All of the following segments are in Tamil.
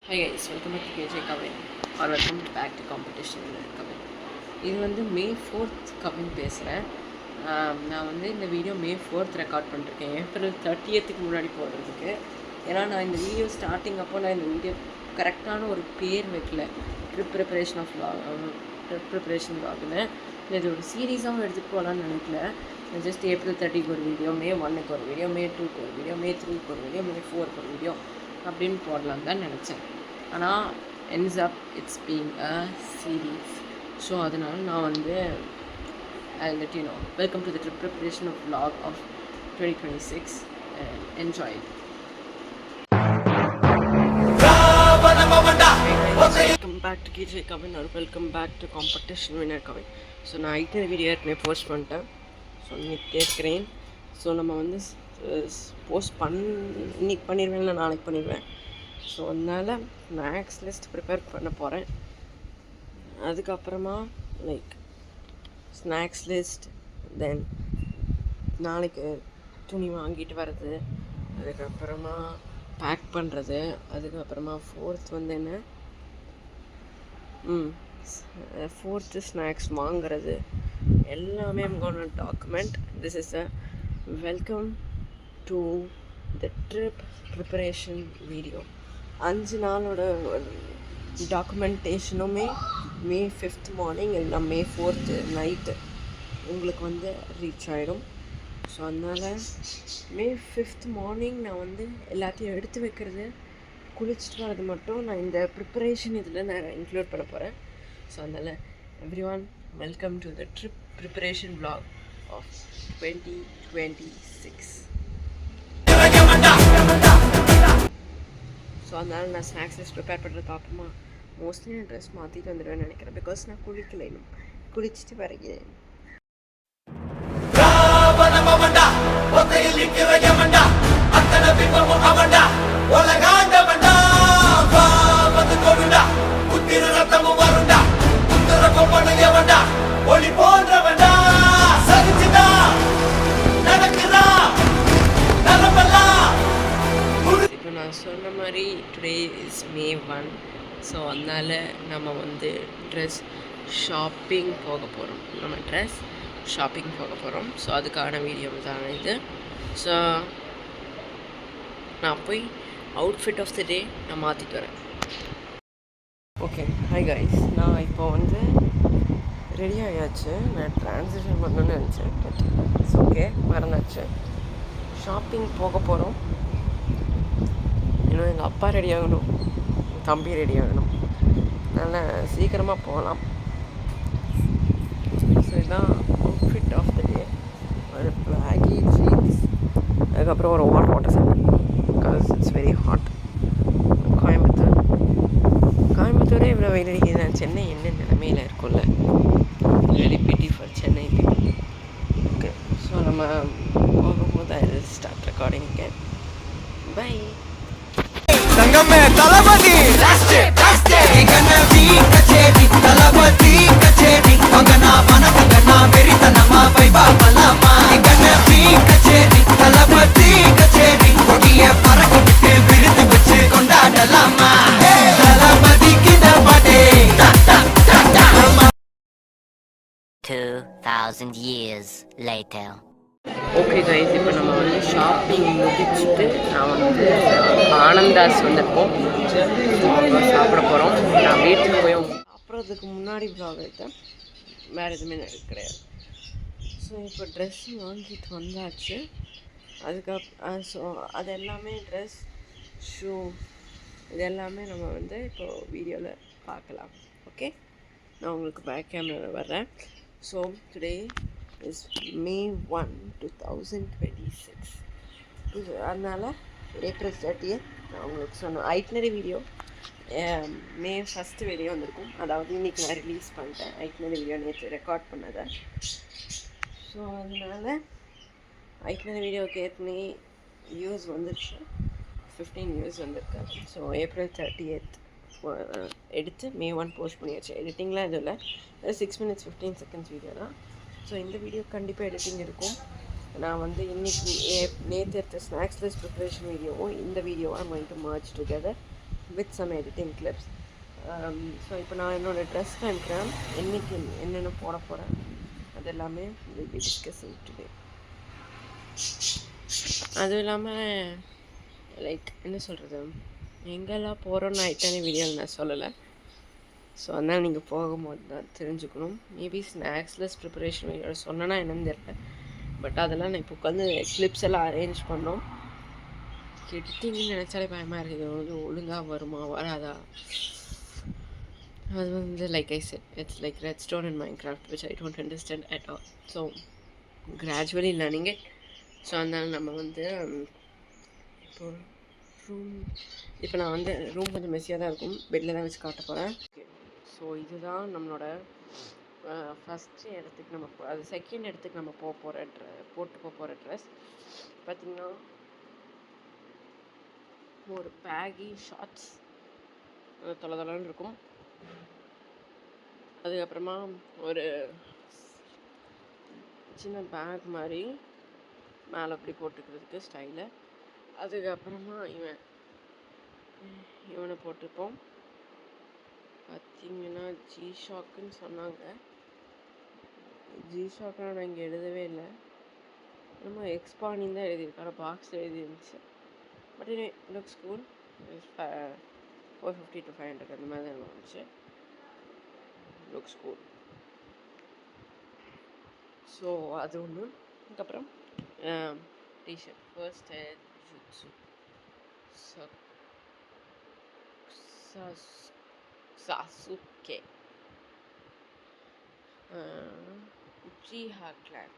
Hi guys, welcome back to KJ Kavin or welcome back to competition Kavin. இது வந்து மே 4th கவின் பேசுகிறேன். நான் வந்து இந்த வீடியோ மே 4th ரெக்கார்ட் பண்ணிருக்கேன். ஏப்ரல் 30th முன்னாடி போடுறதுக்கு. ஏன்னா நான் இந்த வீடியோ ஸ்டார்டிங் அப்போ நான் இந்த வீடியோ கரெக்டான ஒரு பேர் வைக்கல. ட்ரிப் ப்ரிப்பரேஷன் வ்ளாக்னு இது ஒரு சீரீஸாகவும் எடுத்துகிட்டு போகலான்னு நினைக்கல. ஜஸ்ட் ஏப்ரல் 30க்கு ஒரு வீடியோ, மே 1க்கு ஒரு வீடியோ, மே 2க்கு ஒரு வீடியோ, மே 3க்கு ஒரு வீடியோ, மே 4க்கு ஒரு வீடியோ அப்படின்னு போடலான்னு தான் நினச்சேன். ஆனால் ends up it's being a series. So அதனால் நான் வந்து I'll let you know. Welcome to the trip preparation of vlog of 2026 and enjoy it. Welcome back to KJ Kavin or welcome back to competition winner Kavin. So நான் ஐட்டன வீடியோ ஏற்கனவே போஸ்ட் பண்ணிட்டேன். ஸோ இன்னைக்கு கேட்குறேன். ஸோ நம்ம வந்து போஸ்ட் இன்னைக்கு பண்ணிடுவேன், இல்லை நாளைக்கு பண்ணிடுவேன். ஸோ அதனால் ஸ்நாக்ஸ் லிஸ்ட் ப்ரிப்பேர் பண்ண போகிறேன். அதுக்கப்புறமா லைக் ஸ்நாக்ஸ் லிஸ்ட், தென் நாளைக்கு துணி வாங்கிட்டு வர்றது, அதுக்கப்புறமா பேக் பண்ணுறது, அதுக்கப்புறமா ஃபோர்த் வந்து என்ன ஃபோர்த்து ஸ்நாக்ஸ் வாங்குறது எல்லாமே I'm gonna document. This is a welcome to the trip preparation video. 5 நாளோட டாக்குமெண்டேஷனுமே மே 5th மார்னிங் இல்லைனா மே 4th நைட்டு உங்களுக்கு வந்து ரீச் ஆகிடும். ஸோ அதனால் மே 5th மார்னிங் நான் வந்து எல்லாத்தையும் எடுத்து வைக்கிறது, குளிச்சுட்டு வர்றது மட்டும் நான் இந்த ப்ரிப்பரேஷன் இதில் நான் இன்க்ளூட் பண்ண போகிறேன். ஸோ அதனால் everyone welcome to the trip preparation vlog of 2026. So அதனால் நான் ஸ்நாக்ஸ் லிஸ்ட் ப்ரிப்பேர் பண்ணுறது பார்ப்போமா. மோஸ்ட்லி நான் ட்ரெஸ் மாற்றிட்டு வந்துடுவேன்னு நினைக்கிறேன், பிகாஸ் நான் குளிக்கல இன்னும். குளிச்சுட்டு வருகிறேன். நான் சொன்ன மாதிரி டுடே இஸ் மே 1. ஸோ அதனால் நம்ம வந்து ட்ரெஸ் ஷாப்பிங் போக போகிறோம். ஸோ அதுக்கான வீடியோ தான் இது. ஸோ நான் போய் அவுட்ஃபிட் ஆஃப் த டே நான் மாற்றிட்டு வரேன். ஓகே, ஹாய் கைஸ், நான் இப்போ வந்து ரெடி ஆகியாச்சு. நான் ட்ரான்ஸிஷன் பண்ணணும்னு நினச்சேன், பட் இட்ஸ் ஓகே, மறந்தாச்சு. ஷாப்பிங் போக போகிறோம். இன்னும் எங்கள் அப்பா ரெடி ஆகணும், தம்பி ரெடி ஆகணும். அதனால் சீக்கிரமாக போகலாம். ஸோ இதுதான் அவுட்ஃபிட் ஆஃப் த டே. ஒரு பிளாகி ஜீன்ஸ், அதுக்கப்புறம் ஒரு வாட்டர் சாப்பிட், பிகாஸ் இட்ஸ் வெரி ஹாட். கோயம்புத்தூரே இவ்வளோ வெயில் அடிக்குது. சென்னை என்ன நிலைமையில் இருக்கும்ல. Very pity for Chennai people. Okay, so நம்ம போகும்போது I will start recording again. Bye. தங்கமே தளபதி தளபதி கச்சேரி மகனா மனகனா வெறித்தனமா பைபா பலாமா கணபி கச்சேரி தளபதி கச்சேரி கொடிய பறக்க விட்டு விருது வச்சு கொண்டாடலாமா தளபதி கிடபடே 2000 years later. ஓகே கைஸ், இப்போ நம்ம வந்து ஷாப்பிங் முடிச்சுட்டு நான் வந்து ஆனந்தாஸ் வந்திருக்கோம். சாப்பிட போகிறோம். நான் வீட்டுக்கு போய் சாப்பிட்றதுக்கு முன்னாடி vlog எடுத்தேன், வேறு எதுவுமே கிடையாது. ஸோ இப்போ ட்ரெஸ் வாங்கிட்டு வந்தாச்சு. ஸோ அது எல்லாமே ட்ரெஸ், ஷூ, இது எல்லாமே நம்ம வந்து இப்போது வீடியோவில் பார்க்கலாம். ஓகே, நான் உங்களுக்கு பேக் கேமராவில் வர்றேன். So today is May 1, 2026. அதனால் ஏப்ரல் 30th நான் உங்களுக்கு சொன்னேன். ஐட்னரி வீடியோ மே 1st வீடியோ வந்திருக்கும். அதாவது இன்றைக்கி நான் ரிலீஸ் பண்ணிட்டேன் ஐட்னரி வீடியோ, நேற்று ரெக்கார்ட் பண்ணதை. ஸோ அதனால் ஐட்னரி வீடியோக்கு ஏற்கனவே வியூஸ் வந்துருச்சு, 15 வியூஸ் வந்திருக்கு. ஸோ ஏப்ரல் 30th எடுத்து மே 1 போஸ்ட் பண்ணியாச்சு. எடிட்டிங்லாம் எதுவும் இல்லை, 6 minutes 15 seconds வீடியோ தான். ஸோ இந்த வீடியோ கண்டிப்பாக எடிட்டிங் இருக்கும். நான் வந்து இன்றைக்கி நேற்று எடுத்த ஸ்நாக்ஸ் லிஸ்ட் ப்ரிப்பரேஷன் வீடியோவும் இந்த வீடியோவும் I'm going to merge together. With some editing clips. So இப்போ நான் என்னோடய ட்ரெஸ் காமிக்கிறேன், என்றைக்கு என்னென்ன போட போகிறேன் அது எல்லாமே வில் பி டிஸ்கஸிங் டுடே. அதுவும் இல்லாமல் லைக் என்ன சொல்கிறது, எங்கெல்லாம் போகிறோன்னு நைட்டான வீடியோவில் நான் சொல்லலை. ஸோ அதனால் நீங்கள் போகும்போது தான் தெரிஞ்சுக்கணும். மேபி ஸ்நாக்ஸ்லெஸ் ப்ரிப்பரேஷன் வீடியோ சொன்னேன்னா என்னன்னு தெரியல, பட் அதெல்லாம் நான் இப்போ உட்காந்து கிளிப்ஸ் எல்லாம் அரேஞ்ச் பண்ணோம். எடிட்டிங்னு நினச்சாலே பயமாக இருக்குது, வந்து ஒழுங்காக வருமா வராதா. அது வந்து like I said, it's like redstone in Minecraft which I don't understand at all. So gradually learning it. So அதனால் நம்ம வந்து இப்போ இப்போ நான் வந்து ரூம் கொஞ்சம் மெஸ்ஸியாக தான் இருக்கும், பெட்டில் தான் வச்சு காட்ட போகிறேன். ஸோ இதுதான் நம்மளோட ஃபஸ்ட்டு இடத்துக்கு நம்ம அது செகண்ட் இடத்துக்கு நம்ம போட்டு போகிற ட்ரெஸ். பார்த்திங்கன்னா ஒரு பேகி ஷார்ட்ஸ் தொலைன்னு இருக்கும். அதுக்கப்புறமா ஒரு சின்ன பேக் மாதிரி மேலே அப்படி போட்டுக்கிறதுக்கு ஸ்டைலு. அதுக்கப்புறமா இவனை போட்டுப்போம். பார்த்திங்கன்னா ஜி-ஷாக்குன்னு சொன்னாங்க. ஜி-ஷாக்கு நான் இங்கே எழுதவே இல்லை, நம்ம எக்ஸ்பானின்னு தான் எழுதியிருக்காரு, பாக்ஸில் எழுதிருந்துச்சு. But it looks cool. 450 to 500 அந்த மாதிரி தான் வந்துச்சு. Looks cool. ஸோ அது ஒன்று. அதுக்கப்புறம் t shirt first jutsu Sasuke Uchiha clan.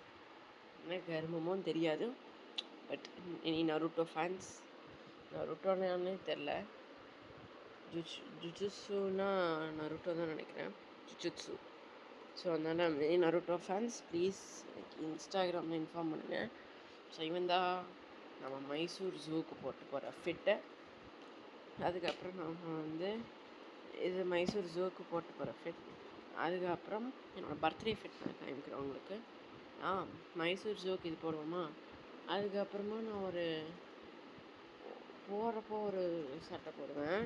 என்ன கர்மமோ தெரியாது, பட் இனி நருட்டோ ஃபேன்ஸ், நருட்டோன்னு தெரில, ஜுஜுட்ஸுனா நருட்டோ தான் நினைக்கிறேன், ஜுஜுட்ஸு. ஸோ அதனால் நருட்டோ ஃபேன்ஸ் ப்ளீஸ் எனக்கு இன்ஸ்டாகிராமில் இன்ஃபார்ம் பண்ணுங்கள். ஸோ இவன் தான் நம்ம மைசூர் ஜூக்கு போட்டு போகிற ஃபிட்டு. அதுக்கப்புறம் நம்ம வந்து இது மைசூர் ஜூக்கு போட்டு போகிற ஃபிட். அதுக்கப்புறம் என்னோடய பர்த்டே ஃபிட் நான் காமிக்கிறேன் உங்களுக்கு. மைசூர் ஜூக்கு இது போடுவோமா. அதுக்கப்புறமா நான் போகிறப்போ ஒரு சட்டை போடுவேன்.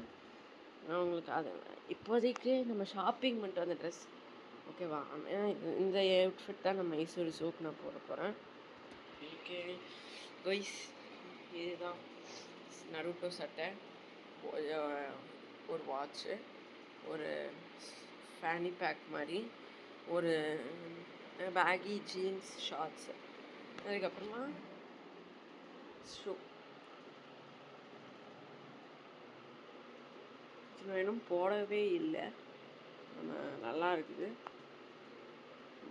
நான் உங்களுக்கு அது இப்போதைக்கு நம்ம ஷாப்பிங் பண்ணிட்டு வந்த ட்ரெஸ் ஓகேவா. இந்த அவுட்ஃபிட் தான் நான் மைசூர் ஜூக்கு நான் போட போகிறேன். ஓகே கைஸ், இதுதான் நருட்டோ சட்டை, ஒரு வாட்ச்சு, ஒரு ஃபேனி பேக் மாதிரி, ஒரு பேகி ஜீன்ஸ் ஷார்ட்ஸு, அதுக்கப்புறமா ஷூ. இன்னும் போடவே இல்லை, நம்ம நல்லா இருக்குது,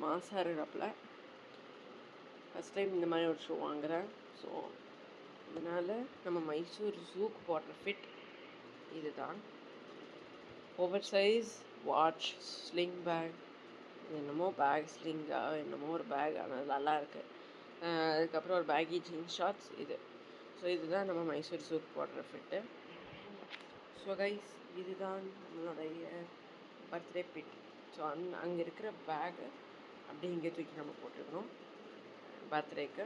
மாசாக இருக்கிறப்பல ஃபஸ்ட் டைம் இந்த மாதிரி ஒரு ஷூ வாங்குகிறேன். ஸோ அதனால் நம்ம மைசூர் ஜூக்கு போடுற ஃபிட் இது தான். Over size watch, sling bag, என்னமோ பேக் ஸ்லிங்காக என்னமோ ஒரு பேக், ஆனால் நல்லா இருக்குது. அதுக்கப்புறம் ஒரு பேகி ஜீன்ஸ் ஷார்ட்ஸ் இது. ஸோ இதுதான் நம்ம மைசூர் ஜூக்கு போடுற ஃபிட்டு. ஸோ கைஸ், இதுதான் நம்மளுடைய பர்த்டே பிக். ஸோ அங்கே இருக்கிற பேகு அப்படியே இங்கே தூக்கி நம்ம போட்டுக்கணும் பர்த்டேக்கு.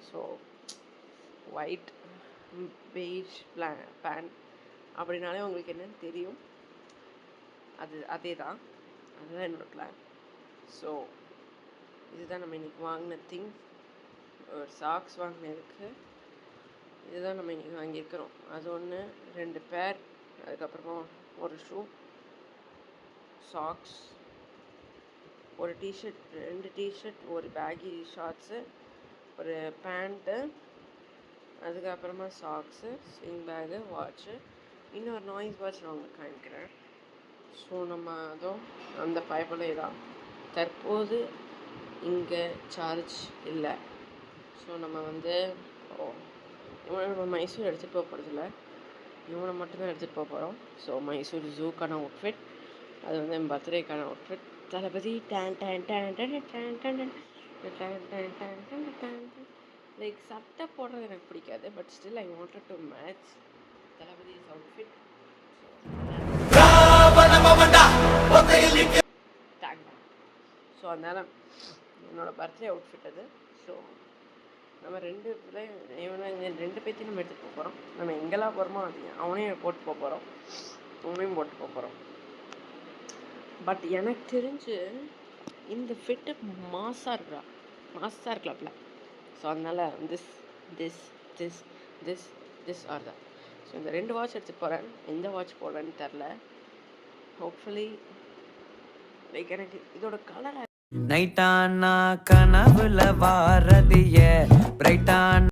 ஸோ ஒயிட் பெய்ஜ் பேண்ட் அப்படின்னாலே உங்களுக்கு என்னன்னு தெரியும், அதே தான், அதுதான் என்னோடய பிளான். ஸோ இதுதான் நம்ம இன்றைக்கி வாங்கின திங். ஒரு சாக்ஸ் வாங்கினதுக்கு இதுதான் நம்ம இன்றைக்கி வாங்கியிருக்கிறோம். அது ஒன்று, 2 பேர், அதுக்கப்புறமா ஒரு ஷூ, சாக்ஸ், ஒரு டிஷர்ட், 2 டிஷர்ட், ஒரு பேகி ஷார்ட்ஸு, ஒரு பேண்ட்டு, அதுக்கப்புறமா சாக்ஸு, ஸ்விங் பேகு, வாட்ச்சு, இன்னொரு நாய்ஸ் வாட்ச் நான் உங்களுக்கு காமிக்கிறேன். ஸோ நம்ம அதுவும் அந்த பைப்பிலே தான். தற்போது இங்கே சார்ஜ் இல்லை. ஸோ நம்ம வந்து இவனை நம்ம மைசூர் எடுத்துகிட்டு போக போகிறதில்ல, இவனை மட்டும்தான் எடுத்துகிட்டு போக போகிறோம். ஸோ மைசூர் ஜூக்கான அவுட்ஃபிட், அது வந்து என் பர்த்டேக்கான அவுட்ஃபிட். தளபதி லைக் சட்டை போடுறது எனக்கு பிடிக்காது, but still I wanted to match Thalapathy's outfit. So அதனால் என்னோடய பர்த்டே அவுட்ஃபிட் அது. ஸோ நம்ம ரெண்டு பேர்த்தையும் நம்ம எடுத்துகிட்டு போகிறோம். நம்ம எங்கெல்லாம் போகிறோமோ அது அவனையும் போட்டு போகிறோம், அவனையும் போட்டு போகிறோம். பட் எனக்கு தெரிஞ்சு இந்த ஃபிட்டு மாஸாக இருக்கலாம்ல. ஸோ அதனால் திஸ் ஆர் த. ஸோ இந்த 2 வாட்ச் எடுத்துகிட்டு போகிறேன். எந்த வாட்ச் போடுறேன்னு தெரில. ஹோப்ஃபுல்லி லைக் எனக்கு இதோட கலர் நைட்டானா கனவுல வாரதிய பிரைட்டான்.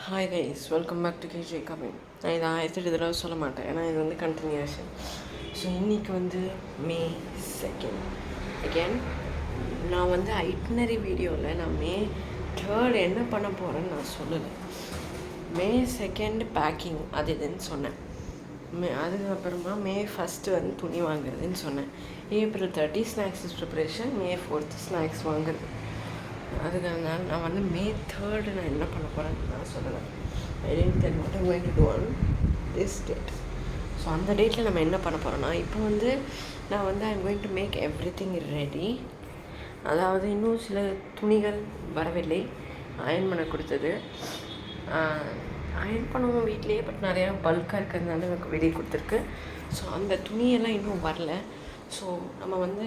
Hi guys, welcome back to KJ gaming. நான் இதை 1008 தடவை சொல்ல மாட்டேன், ஏன்னா இது வந்து கண்டினியூஷன். ஸோ இன்றைக்கி வந்து May 2 அகேன். நான் வந்து ஐட்னரி வீடியோவில் நான் May 3 என்ன பண்ண போகிறேன்னு நான் சொல்லலை. May 2 பேக்கிங் அது இதுன்னு சொன்னேன். அதுக்கப்புறமா May 1 வந்து துணி வாங்குறதுன்னு சொன்னேன். April 30 snacks preparation, May 4 snacks வாங்குறது. அதுக்காக நான் வந்து May 3 நான் என்ன பண்ண போகிறேன்னு நான் சொல்லலை. I didn't tell what I'm going to do on this date. So அந்த டேட்டில் நம்ம என்ன பண்ண போகிறோன்னா, இப்போ வந்து நான் வந்து I'm going to make everything ready. அதாவது இன்னும் சில துணிகள் வரவில்லை, அயர்ன் பண்ண கொடுத்தது. அயர்ன் பண்ணுவோம் வீட்லேயே, பட் நிறையா பல்காக இருக்கிறதுனால எனக்கு வெளியே கொடுத்துருக்கு. ஸோ அந்த துணியெல்லாம் இன்னும் வரல. ஸோ நம்ம வந்து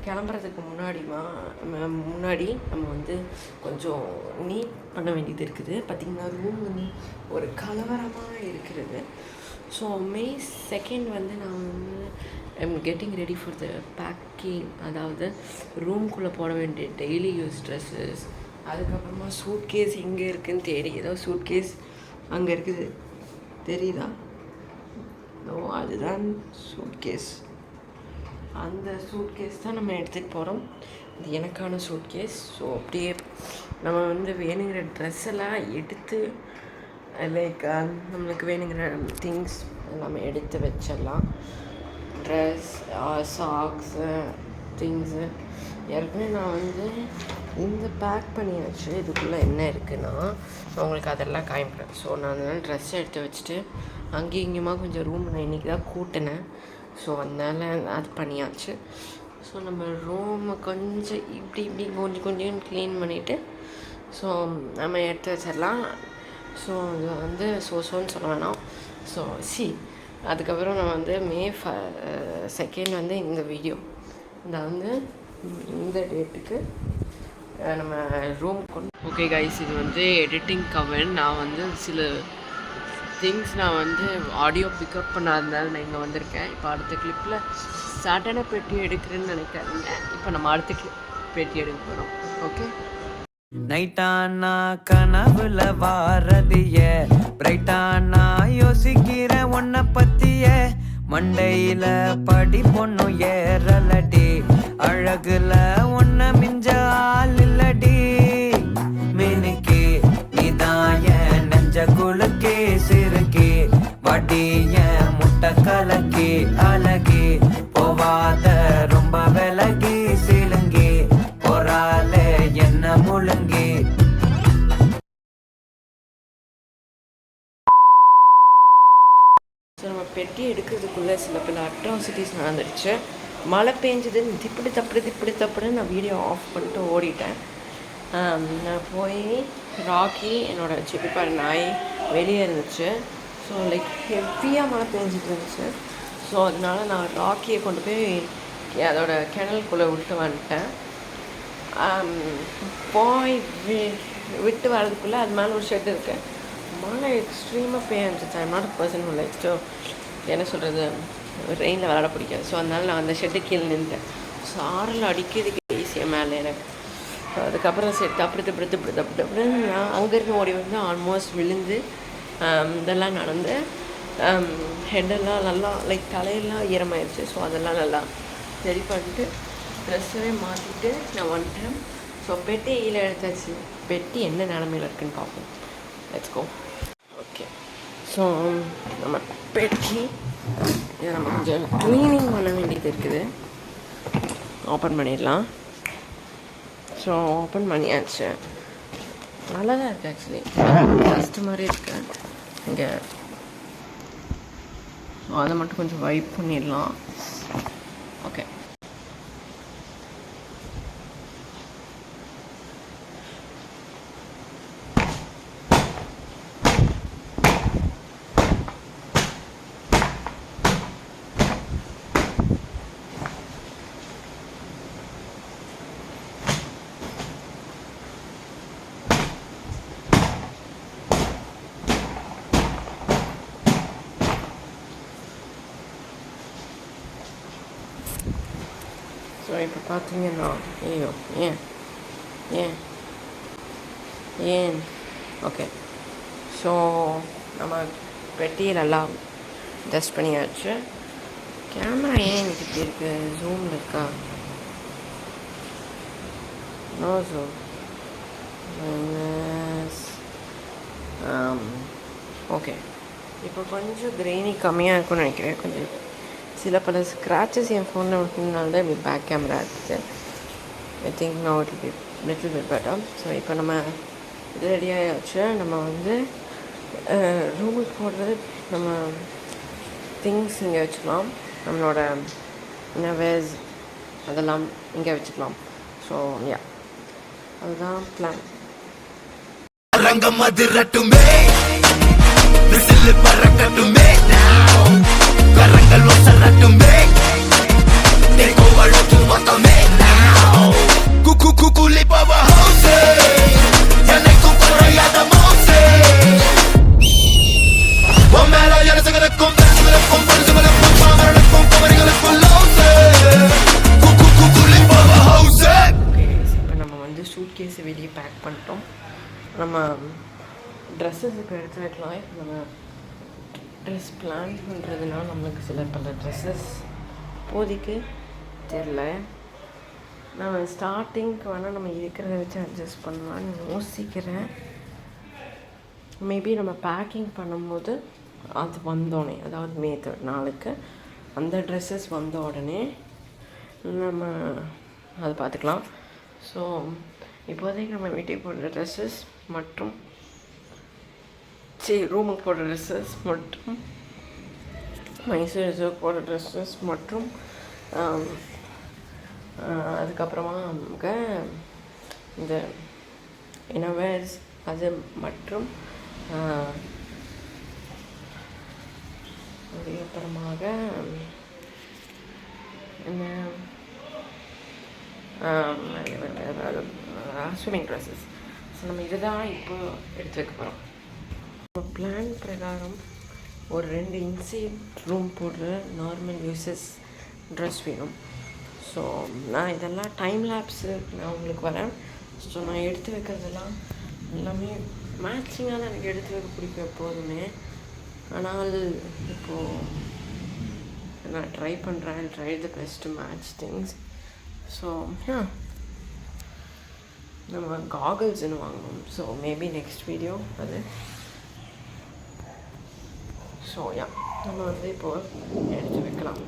கிளம்புறதுக்கு முன்னாடி நம்ம வந்து கொஞ்சம் நீட் பண்ண வேண்டியது இருக்குது. பார்த்திங்கன்னா ரூம் வந்து ஒரு கலவரமாக இருக்கிறது. ஸோ May 2 வந்து நான் வந்து I'm getting ready for the packing. அதாவது ரூம்குள்ளே போட வேண்டிய டெய்லி யூஸ் ட்ரெஸ்ஸஸ், அதுக்கப்புறமா சூட்கேஸ் எங்கே இருக்குதுன்னு தேடி, ஏதோ சூட்கேஸ் அங்கே இருக்குது தெரியுதா? ஓ, அதுதான் சூட்கேஸ். அந்த சூட்கேஸ் தான் நம்ம எடுத்துகிட்டு போகிறோம். இது எனக்கான சூட்கேஸ். ஸோ அப்படியே நம்ம வந்து வேணுங்கிற ட்ரெஸ் எல்லாம் எடுத்து லைக் நம்மளுக்கு வேணுங்கிற திங்ஸ் நம்ம எடுத்து வச்சிடலாம். ட்ரெஸ், சாக்ஸு, திங்ஸு ஏற்கனவே நான் வந்து இந்த பேக் பண்ணியாச்சு. இதுக்குள்ளே என்ன இருக்குன்னா உங்களுக்கு அதெல்லாம் காமிப்பேன். ஸோ நான் அதனால் ட்ரெஸ் எடுத்து வச்சுட்டு அங்கேயும் இங்கேயுமா கொஞ்சம் ரூம் நான் இன்றைக்கி தான் கூட்டினேன். ஸோ அதனால் அது பண்ணியாச்சு. ஸோ நம்ம ரூமை கொஞ்சம் இப்படி கொஞ்சம் க்ளீன் பண்ணிவிட்டு ஸோ நம்ம எடுத்து வச்சிடலாம். ஸோ இது வந்து சோன்னு சொல்ல வேணாம். ஸோ அதுக்கப்புறம் நான் வந்து May 2 வந்து இந்த வீடியோ வந்து இந்த டேட்டுக்கு நம்ம ரூம் கொண்டு. ஓகே கைஸ், இது வந்து எடிட்டிங் கவர். நான் வந்து சில திங்ஸ் நான் வந்து ஆடியோ பிக்கப் பண்ணாதனால நான் இங்கே வந்திருக்கேன். இப்போ அடுத்த கிளிப்பில் சட்டனை பெட்டி எடுக்கிறேன்னு நினைக்காதீங்க. இப்போ நம்ம அடுத்த பெட்டி எடுக்க போகிறோம். ஓகே. நைட்டானா கனவுல வாரதிய பிரைட்டானா யோசிக்கிற உன்னை பத்திய மண்டையில படி பொண்ணும் ஏறலடி அழகுல உன்னை மிஞ்ச ஆள் இல்லடி மினுக்கி நீதான் என் நெஞ்ச குலுக்கி சிறுக்கி வடிய முட்டை கலக்கி அழகி போவாத ரொம்ப விலகி சிலுங்கி பொறாலே என்ன முழுங்கி. ஸோ நம்ம பெட்டி எடுக்கிறதுக்குள்ளே சில பல அட்ராசிட்டிஸ் நடந்துடுச்சு. மழை பெஞ்சதுன்னு திப்படி தப்புன்னு நான் வீடியோ ஆஃப் பண்ணிட்டு ஓடிட்டேன். நான் போய் ராக்கி என்னோடய செப்பிப்பாரு நாய் வெளியே இருந்துச்சு. ஸோ லைக் ஹெவியாக மழை பெஞ்சிட்டு இருந்துச்சு. ஸோ அதனால நான் ராக்கியை கொண்டு போய் அதோட கிணலுக்குள்ளே விட்டு வந்துட்டேன். போய் விட்டு வர்றதுக்குள்ளே அது மேலே ஒரு ஷெட் இருக்கு. மழை எக்ஸ்ட்ரீமாக பெய்ஞ்சிச்சு. I'm not person who likes to என்ன சொல்கிறது, ரெயினில் விளாட பிடிக்காது. ஸோ அதனால நான் அந்த ஷெட்டு கீழே நின்றுட்டேன். ஸோ ஆறில் அடிக்கிறதுக்கு ஈஸியாக மேலே எனக்கு. அதுக்கப்புறம் சரி அப்படி நான் அங்கேருந்து ஓடி வந்து ஆல்மோஸ்ட் விழுந்து இதெல்லாம் நடந்து ஹெட்டெல்லாம் நல்லா லைக் தலையெல்லாம் ஈரமாயிடுச்சு. ஸோ அதெல்லாம் நல்லா சரி பண்ணிட்டு ட்ரெஸ்ஸவே மாற்றிட்டு நான் வந்துட்டேன். ஸோ பெட்டி கீழே எடுத்தாச்சு. பெட்டி என்ன நிலமையில் இருக்குன்னு பார்ப்போம். Let's go. ஓகே. ஸோ நம்ம பெட்டி இதை நம்ம கொஞ்சம் க்ளீனிங் பண்ண வேண்டியது இருக்குது. ஓப்பன் பண்ணிடலாம். ஸோ ஓப்பன் பண்ணியாச்சு. நல்லா தான் இருக்குது ஆக்சுவலி, ஃபஸ்ட்டு மாதிரி இருக்கு. இங்கே அதை மட்டும் கொஞ்சம் வைப் பண்ணிடலாம். ஓகே. ஸோ இப்போ பார்த்தீங்கன்னா ஐயோ ஏன் ஏன் ஏன் ஓகே. ஸோ நம்ம பெட்டியிலெல்லாம் டஸ்ட் பண்ணியாச்சு. கேமரா ஏன் எனக்கு இப்படி இருக்குது? ஜூமில் இருக்கா? No zoom. ஓகே. இப்போ கொஞ்சம் கிரெயினி கம்மியாக இருக்கும்னு நினைக்கிறேன். கொஞ்சம் சில பல ஸ்க்ராச்சஸ் என் ஃபோனில் விட்டுனால தான் இப்படி பேக் கேமரா இருக்குது. I think no it be little bit better. So இப்போ நம்ம இது ரெடியாகிடுச்சு. நம்ம வந்து ரூமுக்கு போடுறது நம்ம திங்ஸ் இங்கே வச்சுக்கலாம். நம்மளோட இன்னவேர்ஸ் அதெல்லாம் இங்கே வச்சுக்கலாம். ஸோ யா, அதுதான் பிளான். ரங்கம் அதிரட்டுமே, விசில் பறக்கட்டுமே, கரங்கள் வசரட்டுமே, தேகோவளத்து மொத்தமே குக்கு குக்குலி பவர் ஹவுஸ் எனக்கு குறையாத மவுசே ஒமேல எனசகலக்கும் பேசுகளுக்கும் பரிசுகளுக்கும் பாமரனுக்கும் கவரிகளுக்கும் லவுசே குக்கு குக்குலி பவர் ஹவுஸ். இப்போ நம்ம வந்து சூட் கேஸ் வெளியே பேக் பண்ணிட்டோம். நம்ம ட்ரெஸ்ஸஸ் இப்போ எடுத்து வைக்கலாம். இப்போ நம்ம ட்ரெஸ் பிளான் பண்ணுறதுனால நம்மளுக்கு சில பல ட்ரெஸ்ஸஸ் இப்போதைக்கு தெரில. நம்ம ஸ்டார்டிங்க்கு வேணால் நம்ம இருக்கிறத வச்சு அட்ஜஸ்ட் பண்ணலான்னு யோசிக்கிறேன். மேபி நம்ம பேக்கிங் பண்ணும்போது அது வந்தோடனே, அதாவது மே 3 நாளுக்கு அந்த ட்ரெஸ்ஸஸ் வந்த உடனே நம்ம அதை பார்த்துக்கலாம். ஸோ இப்போதைக்கு நம்ம வீட்டுக்கு போடுற ட்ரெஸ்ஸஸ் மற்றும் ரூமுக்கு போடுற ட்ரெஸ்ஸஸ் மற்றும் மைசூர் ரிசர்வ் போடுற ட்ரெஸ்ஸஸ் மற்றும் அதுக்கப்புறமா நமக்கு இந்த இன்னவேர்ஸ் அது மற்றும் அதுக்கப்புறமாக என்ன ஸ்விம்மிங் ட்ரெஸ்ஸஸ். ஸோ நம்ம இதை தான் இப்போ எடுத்து வைக்க போகிறோம். பிளான் பிரகாரம் ஒரு 2 இன்சைட் ரூம் போடுற நார்மல் யூசஸ் ட்ரெஸ் வேணும். ஸோ நான் இதெல்லாம் டைம் லேப்ஸு நான் உங்களுக்கு வரேன். ஸோ நான் எடுத்து வைக்கிறதெல்லாம் எல்லாமே மேட்சிங்காக தான் எனக்கு எடுத்து வைக்க பிடிக்கும் எப்போதுமே. ஆனால் இப்போது நான் ட்ரை பண்ணுறேன், try the best to match things. So நம்ம காகல்ஸ்ன்னு வாங்கணும். ஸோ மேபி நெக்ஸ்ட் வீடியோ அது. ஸோ நம்ம வந்து இப்போது எடுத்து வைக்கலாம்.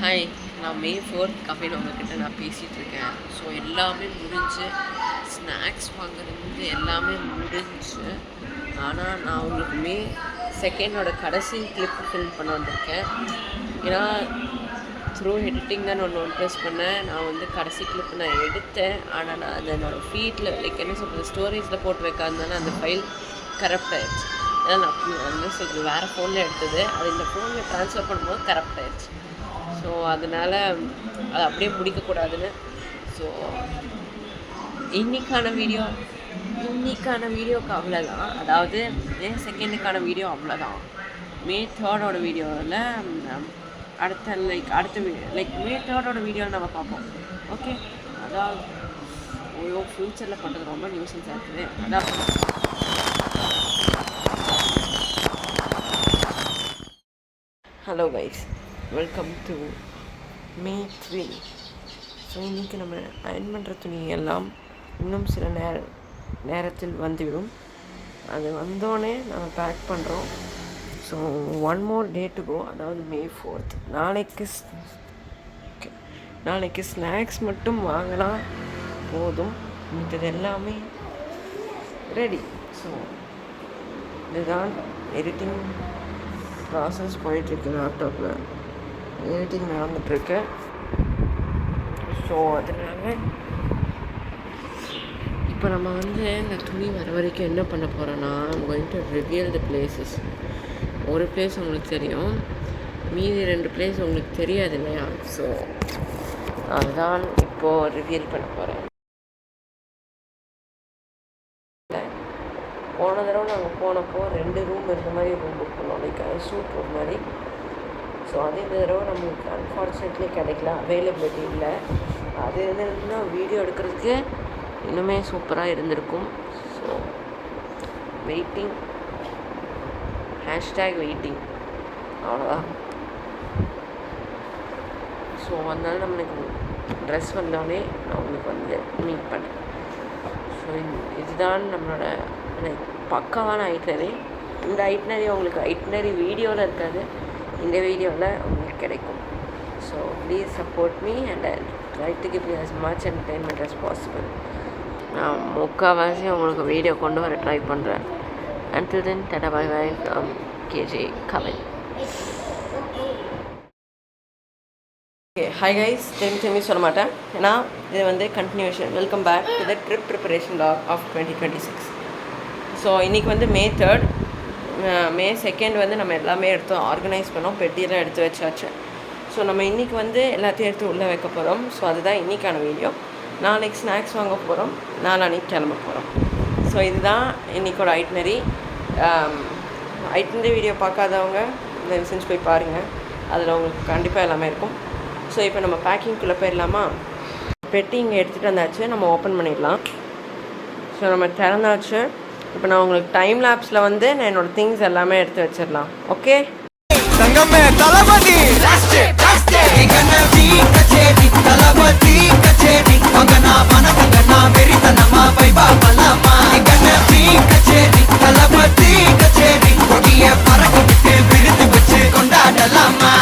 ஹாய், நான் மே 4 கஃபேன்னு உங்ககிட்ட நான் பேசிகிட்டு இருக்கேன். ஸோ எல்லாமே முடிஞ்சு, ஸ்நாக்ஸ் வாங்குறது எல்லாமே முடிஞ்சு. ஆனால் நான் உங்களுக்கு மே 2 கடைசி கிளிப்பு ஃபில்ம் பண்ண வந்திருக்கேன். ஏன்னா த்ரூ எடிட்டிங் தான் நான் நோட்டீஸ் பண்ணேன். நான் வந்து கடைசி கிளிப்பு நான் எடுத்தேன். ஆனால் நான் அதை என்னோடய ஃபீட்டில் லைக் என்ன சொல்கிறது ஸ்டோரேஜில் போட்டு வைக்காதனால அந்த ஃபைல் கரப்ட் ஆகிடுச்சு. ஏன்னா நான் வந்து சொல்கிறது வேறு ஃபோனில் எடுத்தது, அது இந்த ஃபோனில் ட்ரான்ஸ்ஃபர் பண்ணும்போது கரப்ட் ஆகிடுச்சு. ஸோ அதனால் அது அப்படியே முடிக்கக்கூடாதுன்னு. ஸோ இன்றைக்கான வீடியோவுக்கு அவ்வளோதான். அதாவது மே 2 வீடியோ அவ்வளோதான். மே 3 வீடியோவில் அடுத்த மே 3 வீடியோவில் நம்ம பார்ப்போம். ஓகே, அதாவது ஃப்யூச்சரில் பண்ணுறது ரொம்ப நியூசன்ஸாக இருக்குது. அதான் hello guys, welcome to May 3. So இன்றைக்கி நம்ம அயர்ன் பண்ணுற துணி எல்லாம் இன்னும் சில நேரத்தில் வந்துவிடும். அது வந்தோடனே நம்ம பேக் பண்ணுறோம். So 1 more day to go, அதாவது மே 4. நாளைக்கு ஸ்நாக்ஸ் மட்டும் வாங்கினா போதும், மற்றது எல்லாமே ரெடி. ஸோ இதுதான் எடிட்டிங் ப்ராசஸ் போயிட்டுருக்கு. லேப்டாப்பில் எடிட்டிங் நடந்துகிட்ருக்கு. ஸோ அதனால் இப்போ நம்ம வந்து இந்த துணி வர வரைக்கும் என்ன பண்ண போகிறோன்னா going to reveal the places. ஒரு பிளேஸ் உங்களுக்கு தெரியும், மீதி 2 பிளேஸ் உங்களுக்கு தெரியாது இல்லையா? ஸோ அதுதான் இப்போது ரிவீல் பண்ண போகிறேன். போன தடவை நாங்கள் போனப்போ 2 ரூம் இருந்த மாதிரி ரூம் புக் பண்ணோம், லைக் சூட் ரூம் மாதிரி. ஸோ அது இந்த தடவை நம்மளுக்கு அன்ஃபார்ச்சுனேட்லி கிடைக்கல, அவைலபிலிட்டி இல்லை. அது இருந்ததுன்னா வீடியோ எடுக்கிறதுக்கு இன்னுமே சூப்பராக இருந்திருக்கும். ஸோ வெயிட்டிங், #வெயிட்டிங், அவ்வளோதான். ஸோ அதனால நம்மளுக்கு ட்ரெஸ் வந்தோடனே நான் உங்களுக்கு வந்து மீட் பண்ணேன். ஸோ இதுதான் நம்மளோட பக்காவான ஐட்னரி. இந்த ஐட்னரி உங்களுக்கு ஐட்னரி வீடியோவில் இருக்காது, இந்த வீடியோவில் உங்களுக்கு கிடைக்கும். So please support me and try to give you as much entertainment as possible. நான் முக்கால்வாசி உங்களுக்கு வீடியோ கொண்டு வர ட்ரை பண்ணுறேன். Until then, tata bye bye from KJ Kavin. Hi guys, திரும்பி சொல்ல மாட்டேன், ஏன்னா இது வந்து continuation. Welcome back to the trip preparation vlog of 2026. So இன்றைக்கி வந்து May 3rd. May 2nd வந்து நம்ம எல்லாமே எடுத்து ஆர்கனைஸ் பண்ணோம், பெட்டியெல்லாம் எடுத்து வச்சாச்சு. ஸோ நம்ம இன்றைக்கி வந்து எல்லாத்தையும் எடுத்து உள்ளே வைக்க போகிறோம். ஸோ அதுதான் இன்றைக்கான வீடியோ. நாளைக்கு ஸ்நாக்ஸ் வாங்க போகிறோம், நாளான்னைக்கு கிளம்ப போகிறோம். ஸோ இதுதான் இன்றைக்கோட ஐட்னரி. ஐட்னரி வீடியோ பார்க்காதவங்க தயவு செஞ்சு போய் பாருங்கள், அதில் உங்களுக்கு கண்டிப்பாக எல்லாமே இருக்கும். ஸோ இப்போ நம்ம பேக்கிங்குள்ளே போயிடலாமா? பெட்டி இங்கே எடுத்துகிட்டு வந்தாச்சு, நம்ம ஓப்பன் பண்ணிடலாம். ஸோ நம்ம திறந்தாச்சு. இப்போ நான் உங்களுக்கு டைம் லேப்ஸில் வந்து நான் என்னோடய திங்ஸ் எல்லாமே எடுத்து வச்சிடலாம். ஓகே, தங்கமே தளபதி தளபதி கச்சேரி மகனா மனகனா வெறித்தனமா பைபா பலமா கச்சேரி தளபதி கச்சேரி கொடிய பறக்க விட்டு விருது வச்சு கொண்டாடலாமா?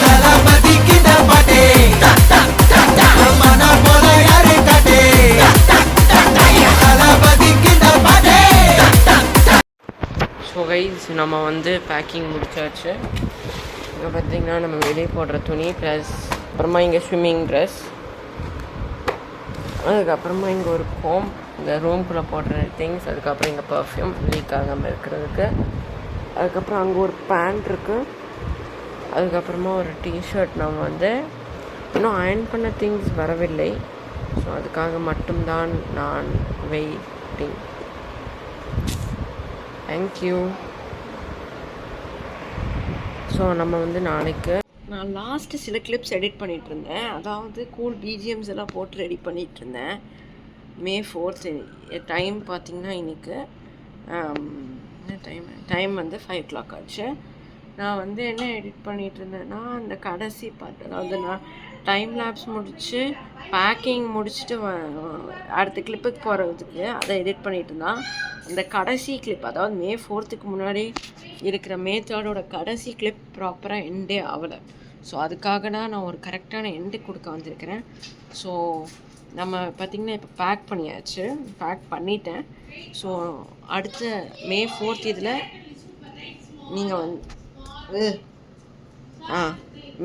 தளபதி கிட்ட பாட்டே மன போல யாரு காட்டே தளபதி கிட்ட பாட்டே. ஸோ கைஸ், நம்ம வந்து பேக்கிங் முடிச்சாச்சு. இங்கே பார்த்தீங்கன்னா நம்ம வெளியே போடுற துணி ப்ளஸ் அப்புறமா இங்கே ஸ்விம்மிங் ட்ரெஸ், அதுக்கப்புறமா இங்கே ஒரு கோம், இந்த ரூம்குள்ளே போடுற திங்ஸ், அதுக்கப்புறம் இங்கே பர்ஃப்யூம் லீக் ஆகாமல் இருக்கிறதுக்கு, அதுக்கப்புறம் அங்கே ஒரு பேண்ட் இருக்குது, அதுக்கப்புறமா ஒரு டிஷர்ட். நம்ம வந்து இன்னும் அயர்ன் பண்ண திங்ஸ் வரவில்லை. ஸோ அதுக்காக மட்டும்தான் நான் வெயிட்டிங். தேங்க்யூ. ஸோ நம்ம வந்து நாளைக்கு நான் லாஸ்ட்டு சில கிளிப்ஸ் எடிட் பண்ணிகிட்டு இருந்தேன், அதாவது கூல் பிஜிஎம்ஸ் எல்லாம் போட்டு ரெடி பண்ணிகிட்டு இருந்தேன். May 4th டைம் பார்த்திங்கன்னா இன்றைக்கு டைம் வந்து 5 o'clock ஆச்சு. நான் வந்து என்ன எடிட் பண்ணிகிட்டு இருந்தேன்னா அந்த கடைசி பார்ட், அதாவது நான் டைம் லேப்ஸ் முடித்து பேக்கிங் முடிச்சுட்டு அடுத்த கிளிப்புக்கு போகிறதுக்கு அதை எடிட் பண்ணிகிட்டு இருந்தான். அந்த கடைசி கிளிப், அதாவது May 4th முன்னாடி இருக்கிற May 3rd கடைசி கிளிப் ப்ராப்பராக எண்டே ஆகலை. ஸோ அதுக்காக தான் நான் ஒரு கரெக்டான எண்டு கொடுக்க வந்திருக்கிறேன். ஸோ நம்ம பார்த்திங்கன்னா இப்போ பேக் பண்ணியாச்சு, பேக் பண்ணிட்டேன். ஸோ அடுத்த May 4th இதில் நீங்கள் வந்து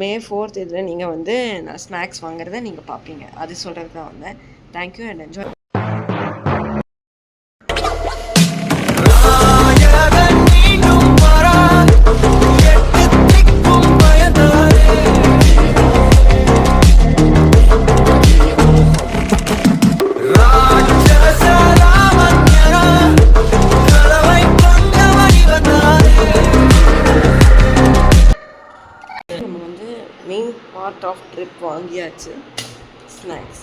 May 4th இதில் நீங்கள் வந்து நான் ஸ்நாக்ஸ் வாங்குறத நீங்கள் பார்ப்பீங்க. அது சொல்கிறது தான் வந்தேன். Thank you and enjoy. Off trip வாங்கியாச்சு ஸ்நாக்ஸ்.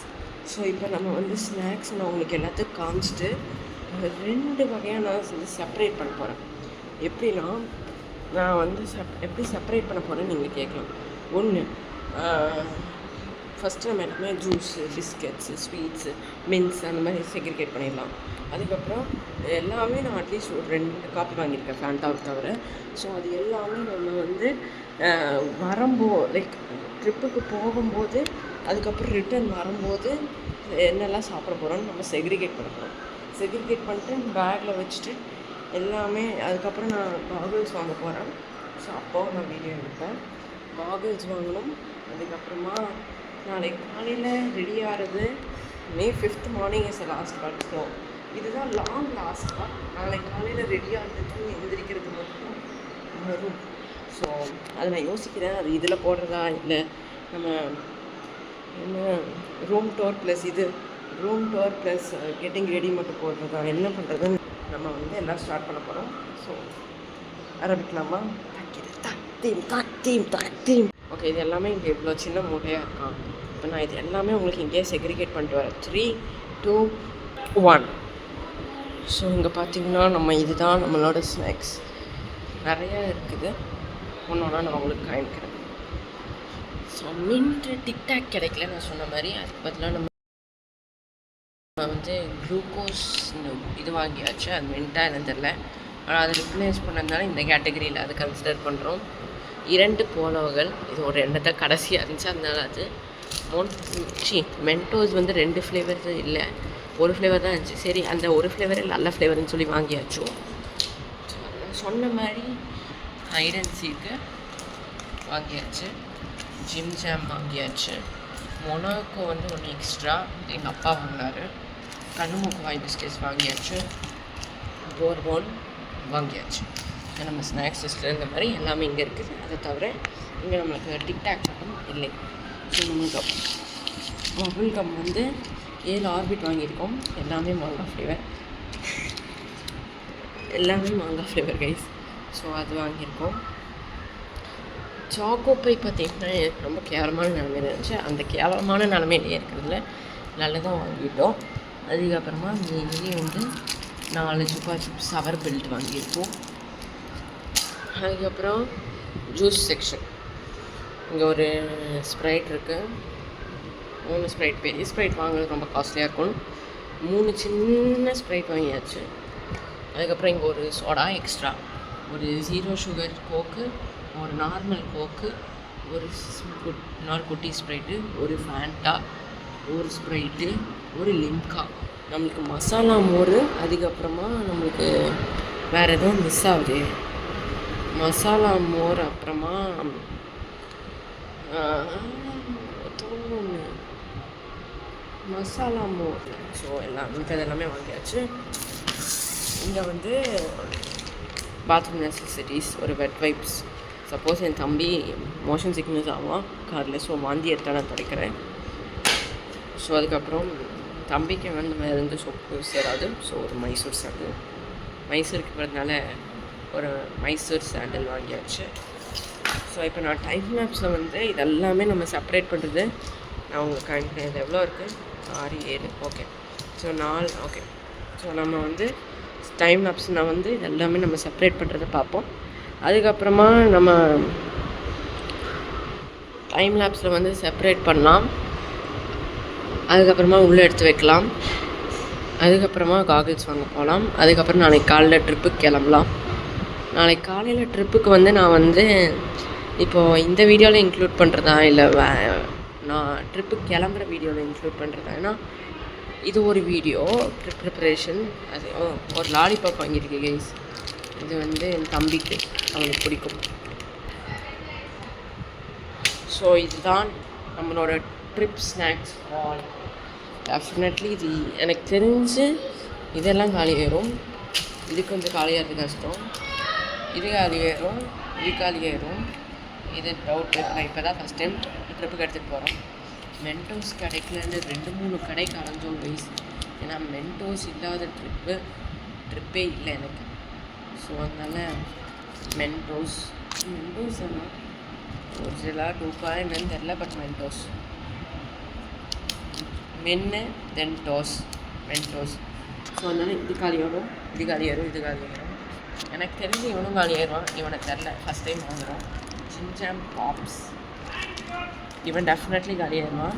ஸோ இப்போ நம்ம வந்து ஸ்நாக்ஸ் நான் உங்களுக்கு எல்லாத்தையும் காமிச்சிட்டு 2 வகையாக நான் வந்து செப்பரேட் பண்ண போகிறேன். எப்படின்னா நான் வந்து எப்படி செப்பரேட் பண்ண போகிறேன்னு நீங்கள் கேட்கலாம். ஒன்று, ஃபஸ்ட்டு நம்ம எல்லாமே ஜூஸு, பிஸ்கெட்ஸு, ஸ்வீட்ஸு, மின்ஸ் அந்த மாதிரி செக்ரிகேட் பண்ணிடலாம். அதுக்கப்புறம் எல்லாமே நான் அட்லீஸ்ட் ஒரு 2 காப்பி வாங்கியிருக்கேன் ஃபேண்டாவை தவிர. ஸோ அது எல்லாமே நம்ம வந்து லைக் ட்ரிப்புக்கு போகும்போது, அதுக்கப்புறம் ரிட்டர்ன் வரும்போது என்னெல்லாம் சாப்பிட போகிறோன்னு நம்ம செக்ரிகேட் பண்ண போகிறோம். செக்ரிகேட் பண்ணிட்டு பேக்கில் வச்சுட்டு எல்லாமே. அதுக்கப்புறம் நான் காகிள்ஸ் வாங்க போகிறேன். ஸோ அப்போது நான் வீடியோ எடுப்பேன். காகிள்ஸ் வாங்கணும். அதுக்கப்புறமா நாளைக்கு காலையில் ரெடி ஆகிறது May 5th morning is last part. So இதுதான் லாஸ்ட் பார்ட். நாளைக்கு காலையில் ரெடியாக இருந்துட்டு எழுந்திரிக்கிறது மட்டும் வரும். ஸோ அதை நான் யோசிக்கிறேன், அது இதில் போடுறதா இல்லை நம்ம என்ன room door plus getting ready மட்டும் போடுறதா என்ன பண்ணுறதுன்னு நம்ம வந்து எல்லாம் ஸ்டார்ட் பண்ண போகிறோம். ஸோ ஆரம்பிக்கலாமா? ஓகே, இது எல்லாமே இங்கே இவ்வளோ சின்ன மூட்டையாக இருக்கான். இப்போ நான் இது எல்லாமே உங்களுக்கு இங்கேயே செக்ரிகேட் பண்ணிட்டு வரேன். 3, 2, 1. ஸோ இங்கே பார்த்தீங்கன்னா நம்ம இதுதான் நம்மளோட ஸ்நாக்ஸ் நிறையா இருக்குது. ஒன்றா நான் உங்களுக்கு காமிக்கிறேன். ஸோ மின்ட்டு டிக்டாக் கிடைக்கல நான் சொன்ன மாதிரி. அதுக்கு பதிலாக நம்ம வந்து குளுக்கோஸ் இது வாங்கியாச்சு. அது மின்ட்டாக என்னன்னு தெரில, ஆனால் அதை ரிப்ளேஸ் பண்ணதுனால இந்த கேட்டகரியில் அதை கன்சிடர் பண்ணுறோம். 2 போலோகள், இது ஒரு எண்ணத்தை கடைசியாக இருந்துச்சு, அதனால அது மென்டோஸ் வந்து 2 ஃப்ளேவர் இல்லை, ஒரு ஃப்ளேவர் தான் இருந்துச்சு. சரி, அந்த ஒரு ஃப்ளேவரே நல்ல ஃப்ளேவர்னு சொல்லி வாங்கியாச்சோம். சொன்ன மாதிரி ஹைட் அண்ட் சீக்கு வாங்கியாச்சு, ஜிம் ஜாம் வாங்கியாச்சு, மொனாக்கோ வந்து ஒன்று எக்ஸ்ட்ரா எங்கள் அப்பா வாங்கினார், கண்ணுமூக்கு வாய் பிஸ்கெட்ஸ் வாங்கியாச்சு, போர்போன் வாங்கியாச்சு. நம்ம ஸ்நாக்ஸ் லிஸ்ட்டில் இந்த மாதிரி எல்லாமே இங்கே இருக்குது. அதை தவிர இங்கே நம்மளுக்கு டிக்டாக் மட்டும் இல்லை. ஸோ நம்மளுக்கு பபுள் கம் வந்து 7 ஆர்பிட் வாங்கியிருக்கோம். எல்லாமே மாங்காய் ஃப்ளேவர் கைஸ். ஸோ அது வாங்கியிருக்கோம். சாக்கோப்பை பார்த்திங்கன்னா ரொம்ப கேவலமான நிலமையில இருந்துச்சு. அந்த கேவலமான நிலமையிலே இருக்கிறதுல நல்லதாக வாங்கிட்டோம். அதுக்கப்புறமா இங்கே வந்து 4 சுப்பா சிப்ஸ் சவர் பெல்ட் வாங்கியிருக்கோம். அதுக்கப்புறம் ஜூஸ் செக்ஷன், இங்கே ஒரு ஸ்ப்ரைட் இருக்குது, 3 ஸ்ப்ரைட். பெரிய ஸ்ப்ரைட் வாங்குறது ரொம்ப காஸ்ட்லியாக இருக்கும். 3 சின்ன ஸ்ப்ரைட் வாங்கியாச்சு. அதுக்கப்புறம் இங்கே ஒரு சோடா எக்ஸ்ட்ரா, ஒரு 0 சுகர் கோக்கு, ஒரு நார்மல் கோக்கு, ஒரு 4 குட்டி ஸ்ப்ரைட்டு, ஒரு ஃபேண்டா, ஒரு ஸ்ப்ரைட்டு, ஒரு லிம்கா. நம்மளுக்கு மசாலா மோர், அதுக்கப்புறமா நம்மளுக்கு வேறு எதுவும் மிஸ் ஆகுது. மசாலா மோர், அப்புறமா மசாலா மோர். ஸோ எல்லாமே வாங்கியாச்சு. இங்கே வந்து பாத்ரூம் நெசசிட்டிஸ், ஒரு வெட் வைப்ஸ். சப்போஸ் என் தம்பி மோஷன் சிக்னஸ் ஆகும் காரில், ஸோ வாந்தி எடுத்தால் நான் துடைக்கிறேன். ஸோ அதுக்கப்புறம் தம்பிக்கு வந்து மருந்து சொப்பு சேராது. ஸோ ஒரு மைசூர் சாண்டில், மைசூருக்கு போகிறதுனால ஒரு மைசூர் சாண்டில் வாங்கியாச்சு. ஸோ இப்போ நான் டைம் லேப்ஸில் வந்து இதெல்லாமே நம்ம செப்பரேட் பண்ணுறது நான் உங்களுக்கு காமிக்கிறேன். இது எவ்வளோ இருக்குது? 6, 7. ஓகே. ஸோ 4. ஓகே. ஸோ நம்ம வந்து டைம் லேப்ஸ்னால் வந்து இதெல்லாமே நம்ம செப்பரேட் பண்ணுறதை பார்ப்போம். அதுக்கப்புறமா நம்ம டைம் லேப்ஸில் வந்து செப்பரேட் பண்ணலாம். அதுக்கப்புறமா உள்ளே எடுத்து வைக்கலாம். அதுக்கப்புறமா காகிள்ஸ் வாங்க போகலாம். அதுக்கப்புறம் நாளைக்கு காலையில் ட்ரிப்புக்கு கிளம்பலாம். நாளைக்கு காலையில் ட்ரிப்புக்கு வந்து நான் வந்து இப்போது இந்த வீடியோவில் இன்க்ளூட் பண்ணுறதா இல்லை நான் ட்ரிப்புக்கு கிளம்புற வீடியோவில் இன்க்ளூட் பண்ணுறதா, ஏன்னா இது ஒரு வீடியோ ட்ரிப் ப்ரிப்பரேஷன். அது ஒரு லாலிபாப் வாங்கியிருக்கேன் கைஸ். இது வந்து என் தம்பிக்கு, அவனுக்கு பிடிக்கும். ஸோ இதுதான் நம்மளோட ட்ரிப் ஸ்நாக்ஸ் ஹால். டெஃபினெட்லி இது எனக்கு தெரிஞ்சு இதெல்லாம் காலியாயிரும். இது கொஞ்சம் காலியாகிறது கஷ்டம். இது காலியாயிரும், இது காலியாயிரும். இது டவுட்டு. நான் இப்போ தான் ஃபஸ்ட் டைம் ட்ரிப்புக்கு எடுத்துகிட்டு போகிறோம். மென்டோஸ் கிடைக்கலன்னு 2-3 கடைக்கு அலைஞ்சோம் கைஸ். ஏன்னா மென்டோஸ் இல்லாத ட்ரிப்பே இல்லை எனக்கு. ஸோ அதனால் மென்டோஸ் ஆனால் ஒரு சில டூப்பா என்னன்னு தெரில, but Mentos then Mentos. So அதனால் இது காலியாயிடும், இது காலியாயிரும். எனக்கு தெரிஞ்சு இவனும் காலியாயிடுவான், இவனுக்கு தெரில, ஃபஸ்ட் டைம் வாங்குகிறோம். ஜிம்ஜாம் பாப்ஸ், இவன் டெஃபினெட்லி காலியாயிடுவான்.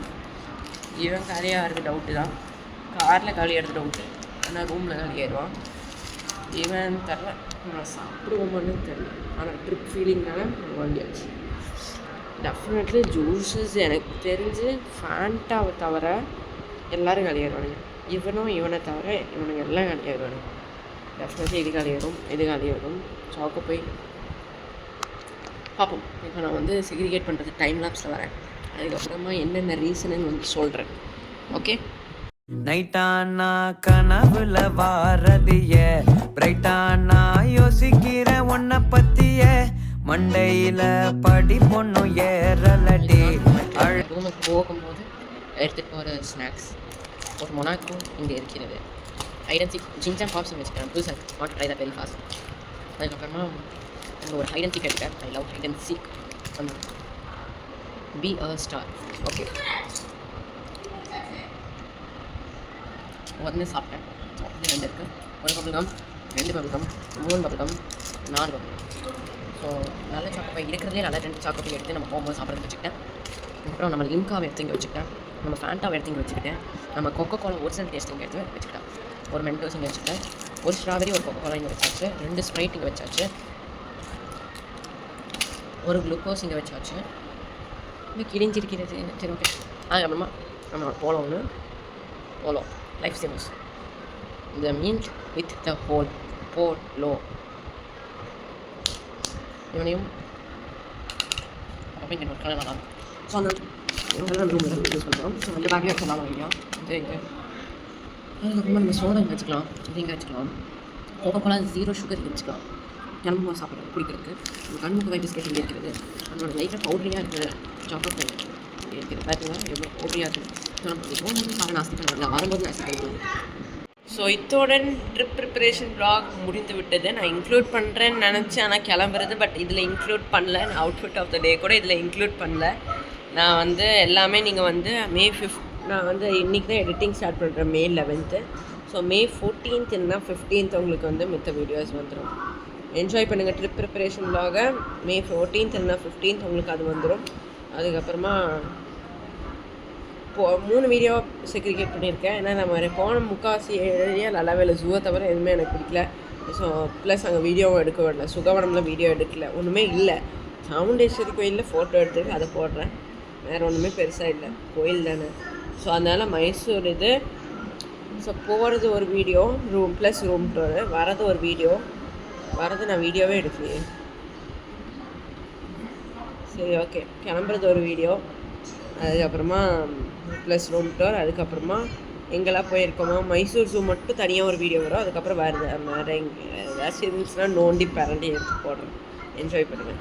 இவன் காலியாகிறது டவுட்டு தான். காரில் காலியாகிறது டவுட்டு, ஆனால் ரூமில் காலியாயிடுவான். இவன் தெரில, நான் சாப்பிடுவோமான்னு தெரில, ஆனால் ட்ரிப் ஃபீலிங்னால வாங்கியாச்சு. டெஃபினெட்லி ஜூஸஸ் எனக்கு தெரிஞ்சு ஃபேண்டாவை தவிர எல்லோரும் காலியாயிடுவானுங்க. இவனை தவிர இவனுங்க எல்லாம் காலியாயிடுவானுங்க. டெஃபினெட்லி இது காலியாயிடும். சாக்கு போய் பார்ப்போம். இப்போ நான் வந்து செக்ரிகேட் பண்ணுறது டைம் லேப்ஸில் வரேன். அதுக்கப்புறமா என்னென்ன ரீசனுன்னு வந்து சொல்கிறேன். ஓகே. நைட்டானா கனவுல வாரதிய பிரைட்டானா யோசிக்கிற உன்னை பத்திய மண்டையில படி பொண்ணும் ஏறலடி ரூமுக்கு போகும்போது எடுத்துகிட்டு போகிற ஸ்நாக்ஸ் ஒரு மொனாக்கோ இங்கே இருக்கிறது. Hide and seek Jim Jam pops இங்கே வச்சுக்கிறேன். புதுசாக not try the very fast. அதுக்கப்புறமா அங்கே ஒரு ஹைட் அண்ட் சீக் எடுத்தேன். I love hide and seek. Be a star. Okay, ஒன்று சாப்பிட்டேன். இது 2 இருக்குது. ஒரு bubblegum, 2 bubblegum, 3 bubblegum, 4 bubblegum. So நல்ல சாக்கோப்பை இருக்கிறதே நல்ல 2 சாக்கோப்பை எடுத்து நம்ம போகும்போது சாப்பிட்றதுக்கு வச்சுக்கிட்டேன். அப்புறம் நம்ம லிம்காவை எடுத்து இங்கே வச்சுக்கிட்டேன். நம்ம ஃபேண்டாவை எடுத்து இங்கே வச்சுக்கிட்டேன். நம்ம கொக்கோ கோலா ஒரிஜினல் டேஸ்ட் இங்கே எடுத்து வச்சுக்கிட்டேன். ஒரு மென்டோஸ் இங்கே வச்சுக்கிட்டேன். ஒரு ஸ்ட்ராபெரி, ஒரு கொக்கோ கோலா இங்கே வச்சாச்சு. 2 ஸ்ப்ரைட் இங்கே வச்சாச்சு. ஒரு குளுக்கோஸ் இங்கே வச்சாச்சு. இங்கே கிழிஞ்சிருக்கிறது. சரி, ஓகே. அதுக்கப்புறமா நம்ம polo life savers the meant with the whole polo இவனையும் அப்போ இங்கே ஒரு கலர் நல்லா. ஸோ அந்த இவங்கெல்லாம் ரூம் யூஸ் பண்ணுறோம். ஸோ 2 பேக்கே வச்சுக்கலாம் வைக்கலாம். இது இங்கே அதுக்கப்புறமா நம்ம சோடா இங்கே வச்சுக்கலாம். இது இங்கே வச்சுக்கலாம். கோகோ கோலா 0 சுகர் இங்கே வச்சுக்கலாம். கிளம்புமா சாப்பிட்றது குடிக்கிறதுக்கு. கண்முக்கு பிஸ்கெட் இங்கே இருக்கிறது. நம்மளோட லைஃப்பில் பவுட்ரியாக இருக்கிற சாக்லேட் இருக்குது. பார்த்தீங்கன்னா எவ்வளோ பவுட்ரியாக இருக்குது. ஸோ நம்ம பிடிக்கும் சாப்பிட நாஸ்தி பண்ண வரும்போது நாஸ்தி பண்ணுவோம். ஸோ இத்துடன் ட்ரிப் ப்ரிப்பரேஷன் வ்ளாக் முடிந்து விட்டது. நான் இன்க்ளூட் பண்ணுறேன்னு நினச்சேன், ஆனால் கிளம்புறது. பட் இதில் இன்க்ளூட் பண்ணல. நான் அவுட்ஃபிட் ஆஃப் த டே கூட இதில் இன்க்ளூட் பண்ணல. நான் வந்து எல்லாமே நீங்கள் வந்து May 5 நான் வந்து இன்றைக்கி தான் எடிட்டிங் ஸ்டார்ட் பண்ணுறேன். May 11. ஸோ May 14 இல்லைனா 15 உங்களுக்கு வந்து மித்த வீடியோஸ் வந்துடும். என்ஜாய் பண்ணுங்கள் ட்ரிப் ப்ரிப்பரேஷன் வ்ளாக. May 14 இல்லைனா 15 உங்களுக்கு அது வந்துடும். அதுக்கப்புறமா 3 வீடியோ செக்ரிகேட் பண்ணியிருக்கேன். ஏன்னா நம்ம போன முக்காசி ஏரியா நல்லாவே இல்லை. ஜூவை தவிர எதுவுமே எனக்கு பிடிக்கல. ஸோ ப்ளஸ் அங்கே வீடியோவும் எடுக்க விடல. சுகவனமில் வீடியோ எடுக்கல. ஒன்றுமே இல்லை. சாமுண்டேஸ்வரி கோயிலில் ஃபோட்டோ எடுத்துருக்கு, அதை போடுறேன். வேறு ஒன்றுமே பெருசாக இல்லை. கோயில் தானே. ஸோ அதனால் மைசூர் இது. ஸோ போகிறது ஒரு video, room plus room tour. வரது ஒரு வீடியோ. வரது நான் வீடியோவே எடுக்கலையே. சரி, ஓகே. கிளம்புறது ஒரு வீடியோ. அதுக்கப்புறமா ப்ளஸ் ரூம் டூர். அதுக்கப்புறமா எங்கெல்லாம் போயிருக்கோமோ மைசூர் ஜூ மட்டும் தனியாக ஒரு வீடியோ வரும். அதுக்கப்புறம் வேறு ஏதாச்சும் இருந்துச்சுன்னா நோண்டி பரண்டி எடுத்து போடுறேன். என்ஜாய் பண்ணுவேன்.